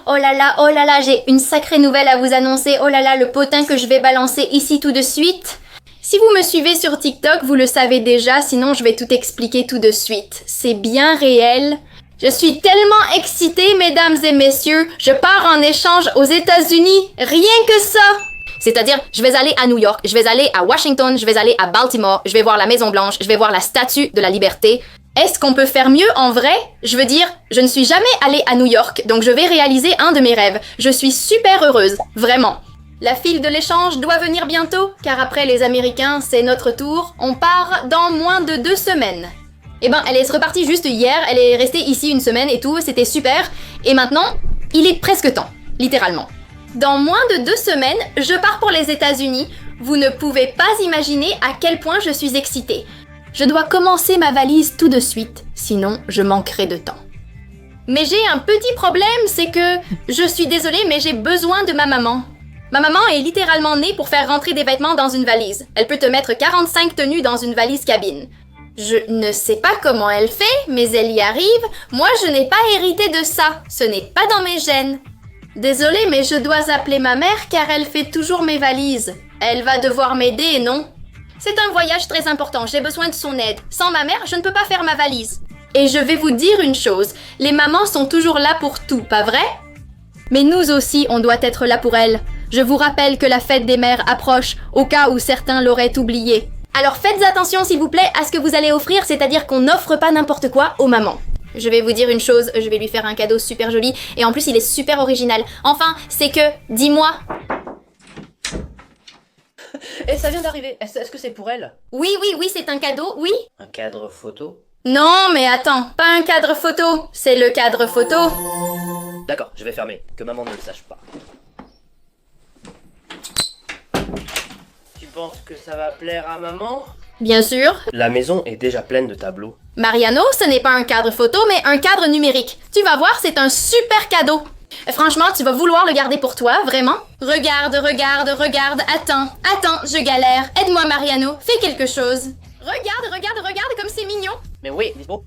oh là là, j'ai une sacrée nouvelle à vous annoncer. Oh là là, le potin que je vais balancer ici tout de suite. Si vous me suivez sur TikTok, vous le savez déjà, sinon je vais tout expliquer tout de suite. C'est bien réel. Je suis tellement excitée, mesdames et messieurs, je pars en échange aux États-Unis, rien que ça. C'est-à-dire, je vais aller à New York, je vais aller à Washington, je vais aller à Baltimore, je vais voir la Maison Blanche, je vais voir la Statue de la Liberté. Est-ce qu'on peut faire mieux en vrai? Je veux dire, je ne suis jamais allée à New York, donc je vais réaliser un de mes rêves. Je suis super heureuse, vraiment. La file de l'échange doit venir bientôt, car après les Américains, c'est notre tour. On part dans moins de 2 semaines. Eh ben, elle est repartie juste hier, elle est restée ici une semaine et tout, c'était super. Et maintenant, il est presque temps, littéralement. Dans moins de 2 semaines, je pars pour les États-Unis. Vous ne pouvez pas imaginer à quel point je suis excitée. Je dois commencer ma valise tout de suite, sinon je manquerai de temps. Mais j'ai un petit problème, c'est que je suis désolée, mais j'ai besoin de ma maman. Ma maman est littéralement née pour faire rentrer des vêtements dans une valise. Elle peut te mettre 45 tenues dans une valise cabine. Je ne sais pas comment elle fait, mais elle y arrive. Moi, je n'ai pas hérité de ça. Ce n'est pas dans mes gènes. Désolée, mais je dois appeler ma mère car elle fait toujours mes valises. Elle va devoir m'aider, non? C'est un voyage très important, j'ai besoin de son aide. Sans ma mère, je ne peux pas faire ma valise. Et je vais vous dire une chose, les mamans sont toujours là pour tout, pas vrai? Mais nous aussi, on doit être là pour elles. Je vous rappelle que la fête des mères approche, au cas où certains l'auraient oublié. Alors faites attention s'il vous plaît à ce que vous allez offrir, c'est-à-dire qu'on n'offre pas n'importe quoi aux mamans. Je vais vous dire une chose, je vais lui faire un cadeau super joli, et en plus il est super original. Enfin, c'est que, dis-moi... Et ça vient d'arriver, est-ce que c'est pour elle? Oui, c'est un cadeau, oui. Un cadre photo? Non, mais attends, pas un cadre photo, c'est le cadre photo. D'accord, je vais fermer, que maman ne le sache pas. Tu penses que ça va plaire à maman? Bien sûr. La maison est déjà pleine de tableaux. Mariano, ce n'est pas un cadre photo, mais un cadre numérique. Tu vas voir, c'est un super cadeau. Franchement, tu vas vouloir le garder pour toi, vraiment? Regarde, attends, je galère. Aide-moi, Mariano, fais quelque chose. Regarde, comme c'est mignon. Mais oui, mais bon.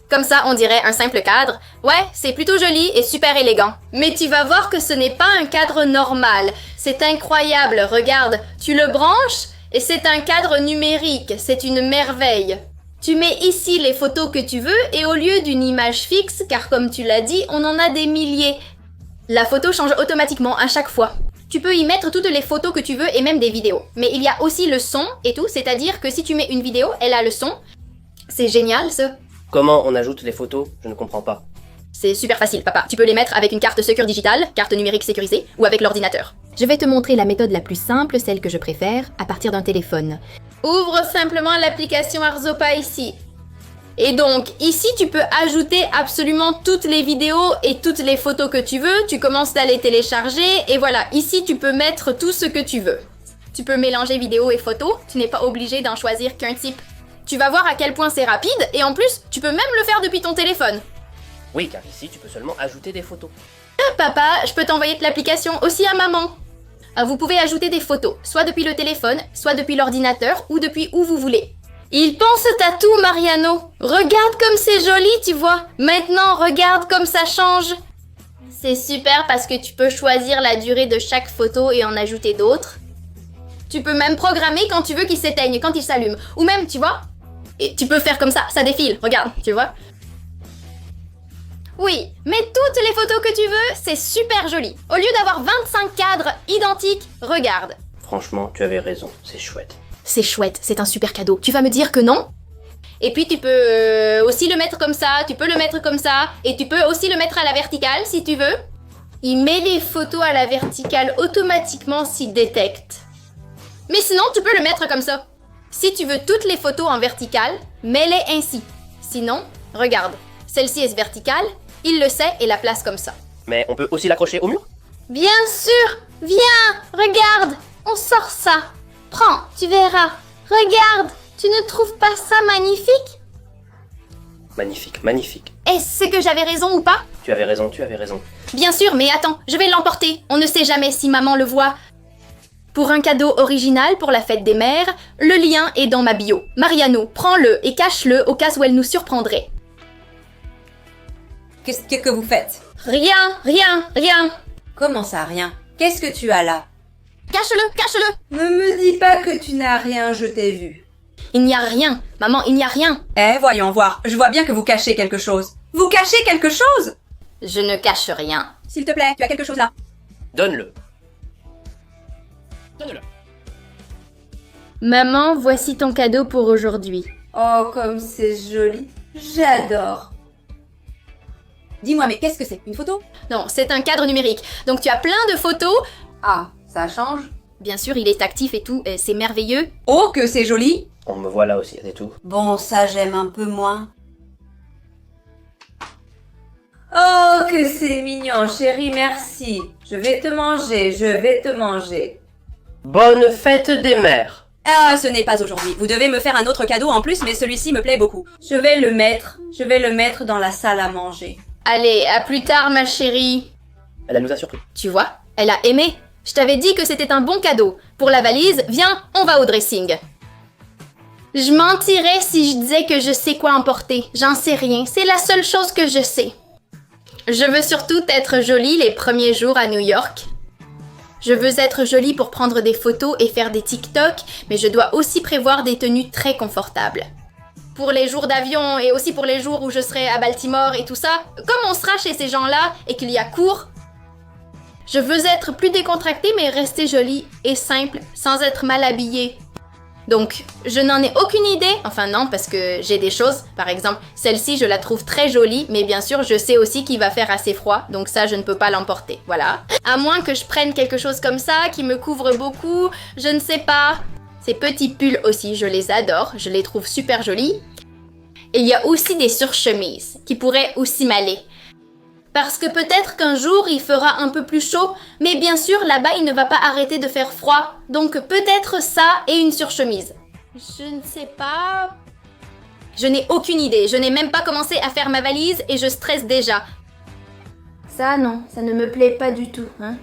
Comme ça, on dirait un simple cadre. Ouais, c'est plutôt joli et super élégant. Mais tu vas voir que ce n'est pas un cadre normal. C'est incroyable, regarde. Tu le branches et c'est un cadre numérique. C'est une merveille. Tu mets ici les photos que tu veux et au lieu d'une image fixe, car comme tu l'as dit, on en a des milliers. La photo change automatiquement à chaque fois. Tu peux y mettre toutes les photos que tu veux et même des vidéos. Mais il y a aussi le son et tout, c'est-à-dire que si tu mets une vidéo, elle a le son. C'est génial, ça. Comment on ajoute les photos? Je ne comprends pas. C'est super facile, papa. Tu peux les mettre avec une carte Secure digitale, carte numérique sécurisée, ou avec l'ordinateur. Je vais te montrer la méthode la plus simple, celle que je préfère, à partir d'un téléphone. Ouvre simplement l'application Arzopa ici. Et donc, ici, tu peux ajouter absolument toutes les vidéos et toutes les photos que tu veux. Tu commences à les télécharger et voilà, ici, tu peux mettre tout ce que tu veux. Tu peux mélanger vidéo et photos. Tu n'es pas obligé d'en choisir qu'un type. Tu vas voir à quel point c'est rapide et en plus, tu peux même le faire depuis ton téléphone. Oui, car ici, tu peux seulement ajouter des photos. Papa, je peux t'envoyer l'application aussi à maman. Vous pouvez ajouter des photos, soit depuis le téléphone, soit depuis l'ordinateur ou depuis où vous voulez. Il pense à tout, Mariano. Regarde comme c'est joli, tu vois. Maintenant, regarde comme ça change. C'est super parce que tu peux choisir la durée de chaque photo et en ajouter d'autres. Tu peux même programmer quand tu veux qu'il s'éteigne, quand il s'allume. Ou même, tu vois, et tu peux faire comme ça défile, regarde, tu vois. Oui, mais toutes les photos que tu veux, c'est super joli. Au lieu d'avoir 25 cadres identiques, regarde. Franchement, tu avais raison, c'est chouette. C'est chouette, c'est un super cadeau. Tu vas me dire que non? Et puis tu peux aussi le mettre comme ça, tu peux le mettre comme ça, et tu peux aussi le mettre à la verticale si tu veux. Il met les photos à la verticale automatiquement s'il détecte. Mais sinon, tu peux le mettre comme ça. Si tu veux toutes les photos en verticale, mets-les ainsi. Sinon, regarde, celle-ci est verticale, il le sait et la place comme ça. Mais on peut aussi l'accrocher au mur? Bien sûr! Viens! Regarde! On sort ça! Prends, tu verras. Regarde, tu ne trouves pas ça magnifique? Magnifique, magnifique. Est-ce que j'avais raison ou pas? Tu avais raison, tu avais raison. Bien sûr, mais attends, je vais l'emporter. On ne sait jamais si maman le voit. Pour un cadeau original pour la fête des mères, le lien est dans ma bio. Mariano, prends-le et cache-le au cas où elle nous surprendrait. Qu'est-ce que vous faites? Rien. Comment ça, rien? Qu'est-ce que tu as là? Cache-le. Ne me dis pas que tu n'as rien, je t'ai vu. Il n'y a rien. Maman, il n'y a rien. Eh, voyons voir. Je vois bien que vous cachez quelque chose. Vous cachez quelque chose? Je ne cache rien. S'il te plaît, tu as quelque chose là. Donne-le. Maman, voici ton cadeau pour aujourd'hui. Oh, comme c'est joli. J'adore. Dis-moi, mais qu'est-ce que c'est? Une photo? Non, c'est un cadre numérique. Donc tu as plein de photos. Ah, ça change. Bien sûr, il est actif et tout, c'est merveilleux. Oh, que c'est joli. On me voit là aussi, c'est tout. Bon, ça j'aime un peu moins. Oh, que c'est mignon, chérie, merci. Je vais te manger. Bonne fête des mères. Ah, ce n'est pas aujourd'hui. Vous devez me faire un autre cadeau en plus, mais celui-ci me plaît beaucoup. Je vais le mettre dans la salle à manger. Allez, à plus tard, ma chérie. Elle nous a surpris. Tu vois, elle a aimé. Je t'avais dit que c'était un bon cadeau. Pour la valise, viens, on va au dressing. Je mentirais si je disais que je sais quoi emporter. J'en sais rien. C'est la seule chose que je sais. Je veux surtout être jolie les premiers jours à New York. Je veux être jolie pour prendre des photos et faire des TikTok, mais je dois aussi prévoir des tenues très confortables. Pour les jours d'avion et aussi pour les jours où je serai à Baltimore et tout ça, comme on sera chez ces gens-là et qu'il y a cours, je veux être plus décontractée mais rester jolie et simple sans être mal habillée. Donc, je n'en ai aucune idée. Enfin non, parce que j'ai des choses. Par exemple, celle-ci, je la trouve très jolie, mais bien sûr, je sais aussi qu'il va faire assez froid, donc ça, je ne peux pas l'emporter. Voilà. À moins que je prenne quelque chose comme ça, qui me couvre beaucoup, je ne sais pas. Ces petits pulls aussi, je les adore, je les trouve super jolis. Et il y a aussi des surchemises, qui pourraient aussi m'aller. Parce que peut-être qu'un jour, il fera un peu plus chaud, mais bien sûr, là-bas, il ne va pas arrêter de faire froid. Donc peut-être ça et une surchemise. Je ne sais pas... Je n'ai aucune idée. Je n'ai même pas commencé à faire ma valise et je stresse déjà. Ça, non, ça ne me plaît pas du tout, hein.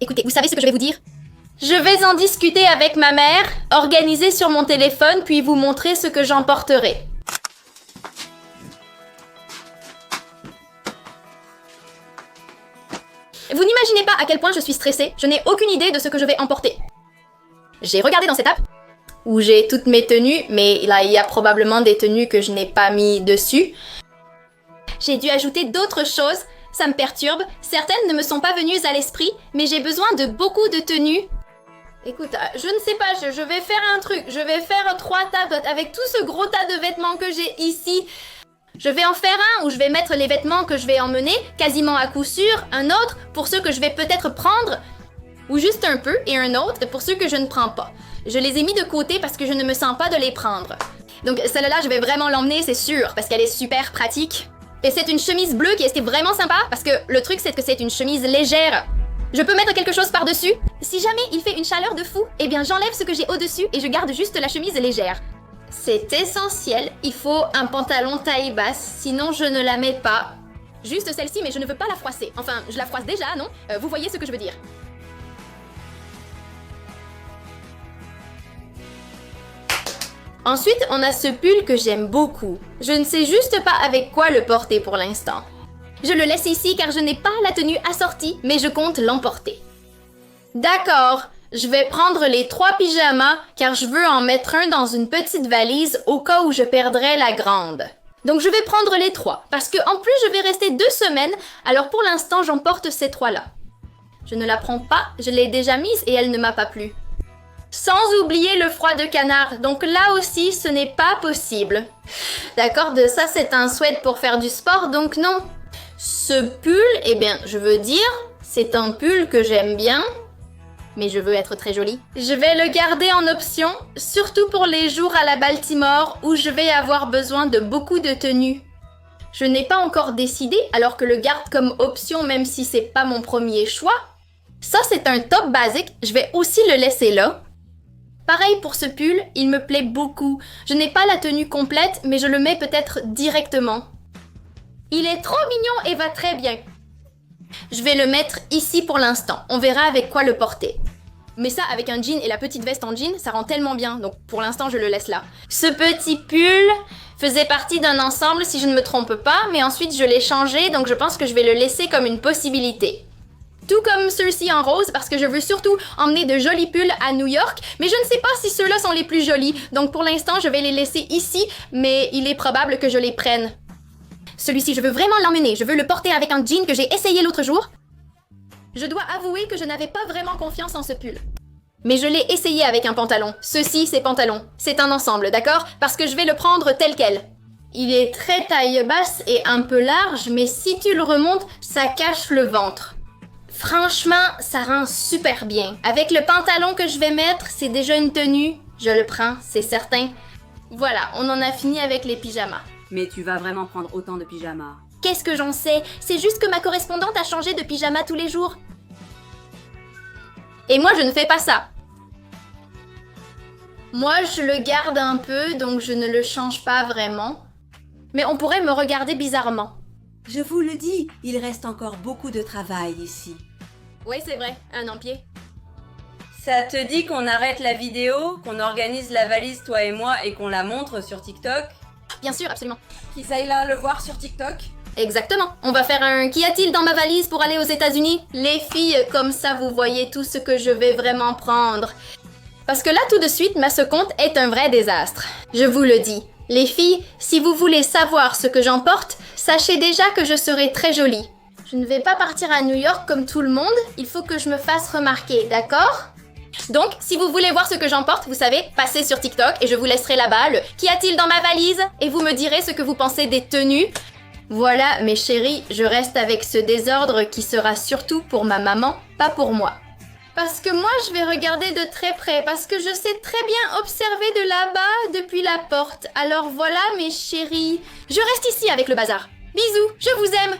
Écoutez, vous savez ce que je vais vous dire? Je vais en discuter avec ma mère, organiser sur mon téléphone, puis vous montrer ce que j'emporterai. Vous n'imaginez pas à quel point je suis stressée, je n'ai aucune idée de ce que je vais emporter. J'ai regardé dans cette app, où j'ai toutes mes tenues, mais là il y a probablement des tenues que je n'ai pas mis dessus. J'ai dû ajouter d'autres choses. Ça me perturbe, certaines ne me sont pas venues à l'esprit, mais j'ai besoin de beaucoup de tenues. Écoute, je ne sais pas, je vais faire un truc, je vais faire 3 tables avec tout ce gros tas de vêtements que j'ai ici. Je vais en faire un où je vais mettre les vêtements que je vais emmener, quasiment à coup sûr, un autre pour ceux que je vais peut-être prendre, ou juste un peu, et un autre pour ceux que je ne prends pas. Je les ai mis de côté parce que je ne me sens pas de les prendre. Donc celle-là, je vais vraiment l'emmener, c'est sûr, parce qu'elle est super pratique. Et c'est une chemise bleue qui était vraiment sympa parce que le truc c'est que c'est une chemise légère. Je peux mettre quelque chose par-dessus. Si jamais il fait une chaleur de fou, eh bien j'enlève ce que j'ai au-dessus et je garde juste la chemise légère. C'est essentiel, il faut un pantalon taille basse, sinon je ne la mets pas. Juste celle-ci, mais je ne veux pas la froisser. Enfin, je la froisse déjà, non? Vous voyez ce que je veux dire. Ensuite, on a ce pull que j'aime beaucoup. Je ne sais juste pas avec quoi le porter pour l'instant. Je le laisse ici car je n'ai pas la tenue assortie, mais je compte l'emporter. D'accord, je vais prendre les 3 pyjamas car je veux en mettre un dans une petite valise au cas où je perdrais la grande. Donc je vais prendre les 3 parce que en plus je vais rester 2 semaines, alors pour l'instant j'emporte ces 3-là. Je ne la prends pas, je l'ai déjà mise et elle ne m'a pas plu. Sans oublier le froid de canard, donc là aussi ce n'est pas possible. D'accord, de ça c'est un sweat pour faire du sport, donc non. Ce pull, eh bien je veux dire, c'est un pull que j'aime bien, mais je veux être très jolie. Je vais le garder en option, surtout pour les jours à la Baltimore où je vais avoir besoin de beaucoup de tenues. Je n'ai pas encore décidé, alors que le garde comme option même si c'est pas mon premier choix. Ça c'est un top basique, je vais aussi le laisser là. Pareil pour ce pull, il me plaît beaucoup. Je n'ai pas la tenue complète, mais je le mets peut-être directement. Il est trop mignon et va très bien. Je vais le mettre ici pour l'instant. On verra avec quoi le porter. Mais ça, avec un jean et la petite veste en jean, ça rend tellement bien. Donc pour l'instant, je le laisse là. Ce petit pull faisait partie d'un ensemble, si je ne me trompe pas. Mais ensuite, je l'ai changé. Donc je pense que je vais le laisser comme une possibilité. Tout comme ceux-ci en rose, parce que je veux surtout emmener de jolis pulls à New York. Mais je ne sais pas si ceux-là sont les plus jolis. Donc pour l'instant, je vais les laisser ici. Mais il est probable que je les prenne. Celui-ci, je veux vraiment l'emmener. Je veux le porter avec un jean que j'ai essayé l'autre jour. Je dois avouer que je n'avais pas vraiment confiance en ce pull. Mais je l'ai essayé avec un pantalon. Ceci, c'est pantalon. C'est un ensemble, d'accord? Parce que je vais le prendre tel quel. Il est très taille basse et un peu large, mais si tu le remontes, ça cache le ventre. Franchement, ça rend super bien. Avec le pantalon que je vais mettre, c'est déjà une tenue. Je le prends, c'est certain. Voilà, on en a fini avec les pyjamas. Mais tu vas vraiment prendre autant de pyjamas. Qu'est-ce que j'en sais? C'est juste que ma correspondante a changé de pyjama tous les jours. Et moi, je ne fais pas ça. Moi, je le garde un peu, donc je ne le change pas vraiment. Mais on pourrait me regarder bizarrement. Je vous le dis, il reste encore beaucoup de travail ici. Oui, c'est vrai, un empié. Ça te dit qu'on arrête la vidéo, qu'on organise la valise toi et moi et qu'on la montre sur TikTok? Bien sûr, absolument. Qu'ils aillent là le voir sur TikTok? Exactement. On va faire un « Qu'y a-t-il dans ma valise pour aller aux États-Unis » Les filles, comme ça vous voyez tout ce que je vais vraiment prendre. Parce que là, tout de suite, ce compte est un vrai désastre. Je vous le dis. Les filles, si vous voulez savoir ce que j'emporte, sachez déjà que je serai très jolie. Je ne vais pas partir à New York comme tout le monde, il faut que je me fasse remarquer, d'accord? Donc, si vous voulez voir ce que j'emporte, vous savez, passez sur TikTok et je vous laisserai là-bas le « Qu'y a-t-il dans ma valise ?» et vous me direz ce que vous pensez des tenues. Voilà, mes chéris, je reste avec ce désordre qui sera surtout pour ma maman, pas pour moi. Parce que moi, je vais regarder de très près, parce que je sais très bien observer de là-bas depuis la porte. Alors voilà, mes chéris, je reste ici avec le bazar. Bisous, je vous aime.